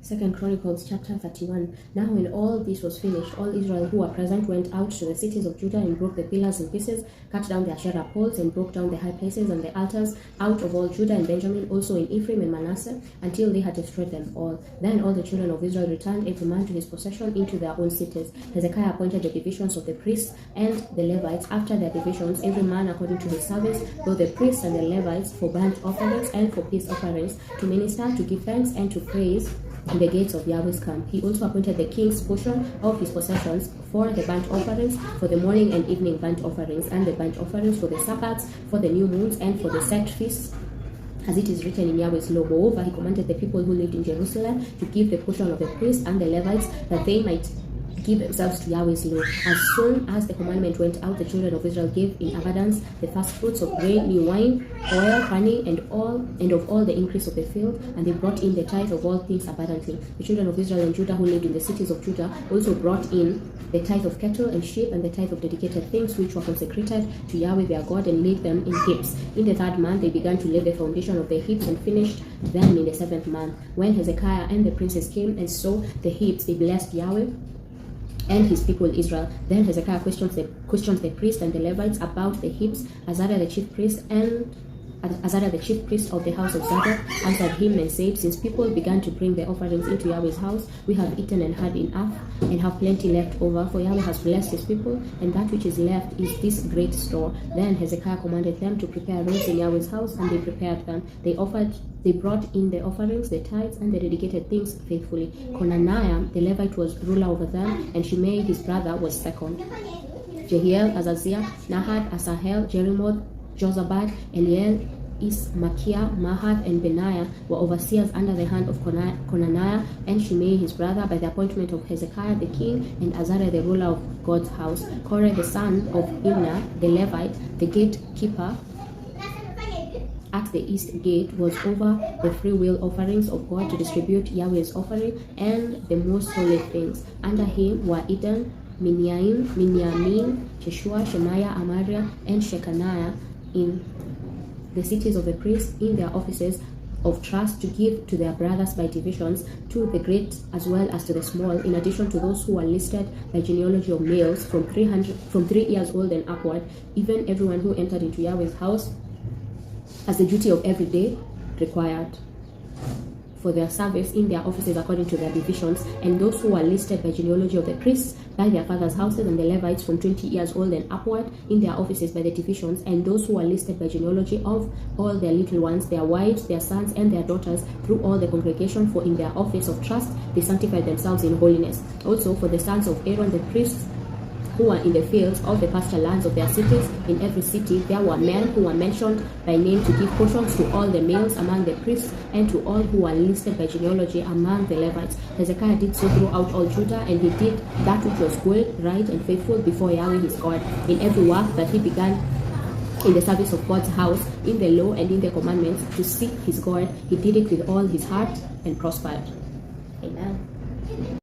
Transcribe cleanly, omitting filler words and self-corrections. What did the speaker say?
2 Chronicles chapter 31. Now when all this was finished, all Israel who were present went out to the cities of Judah and broke the pillars in pieces, cut down the Asherah poles, and broke down the high places and the altars out of all Judah and Benjamin, also in Ephraim and Manasseh, until they had destroyed them all. Then all the children of Israel returned, every man to his possession, into their own cities. Hezekiah appointed the divisions of the priests and the Levites after their divisions, every man according to his service, both the priests and the Levites for burnt offerings and for peace offerings, to minister, to give thanks, and to praise in the gates of Yahweh's camp. He also appointed the king's portion of his possessions for the burnt offerings, for the morning and evening burnt offerings, and the burnt offerings for the Sabbaths, for the new moons, and for the set feasts, as it is written in Yahweh's law. Moreover, he commanded the people who lived in Jerusalem to give the portion of the priests and the Levites, that they might give themselves to Yahweh's law. As soon as the commandment went out, the children of Israel gave in abundance the first fruits of grain, new wine, oil, honey, and of all the increase of the field, and they brought in the tithe of all things abundantly. The children of Israel and Judah who lived in the cities of Judah also brought in the tithe of cattle and sheep, and the tithe of dedicated things which were consecrated to Yahweh their God, and laid them in heaps. In the 3rd month they began to lay the foundation of the heaps, and finished them in the 7th month. When Hezekiah and the princes came and saw the heaps, they blessed Yahweh and his people Israel. Then Hezekiah questioned the priests and the Levites about the heaps. Azariah the chief priest of the house of Zadok answered him and said, Since people began to bring the offerings into Yahweh's house, we have eaten and had enough, and have plenty left over, for Yahweh has blessed his people, and that which is left is this great store. Then Hezekiah commanded them to prepare robes in Yahweh's house, and they prepared them. They brought in the offerings, the tithes, and the dedicated things faithfully. Conaniah the Levite was ruler over them, and Shimei his brother was second. Jehiel, Azaziah, Nahath, Asahel, Jerimoth, Jozabad, Eliel, Ismachiah, Mahath, and Benaiah were overseers under the hand of Conaniah and Shimei his brother, by the appointment of Hezekiah the king and Azariah the ruler of God's house. Korah the son of Imnah the Levite, the gatekeeper at the east gate, was over the freewill offerings of God, to distribute Yahweh's offering and the most holy things. Under him were Eden, Minyamin, Jeshua, Shemaiah, Amariah, and Shechaniah in the cities of the priests, in their offices of trust, to give to their brothers by divisions, to the great as well as to the small, in addition to those who were listed by genealogy of males from 3 years old and upward, even everyone who entered into Yahweh's house, as the duty of every day required, for their service in their offices according to their divisions, and those who were listed by genealogy of the priests by their fathers' houses, and the Levites from 20 years old and upward in their offices by the divisions, and those who were listed by genealogy of all their little ones, their wives, their sons, and their daughters, through all the congregation, for in their office of trust they sanctified themselves in holiness. Also for the sons of Aaron the priests, who were in the fields of the pasture lands of their cities, in every city there were men who were mentioned by name, to give portions to all the males among the priests, and to all who were listed by genealogy among the Levites. Hezekiah did so throughout all Judah, and he did that which was good, right, and faithful before Yahweh his God, in every work that he began in the service of God's house, in the law and in the commandments, to seek his God. He did it with all his heart, and prospered. Amen.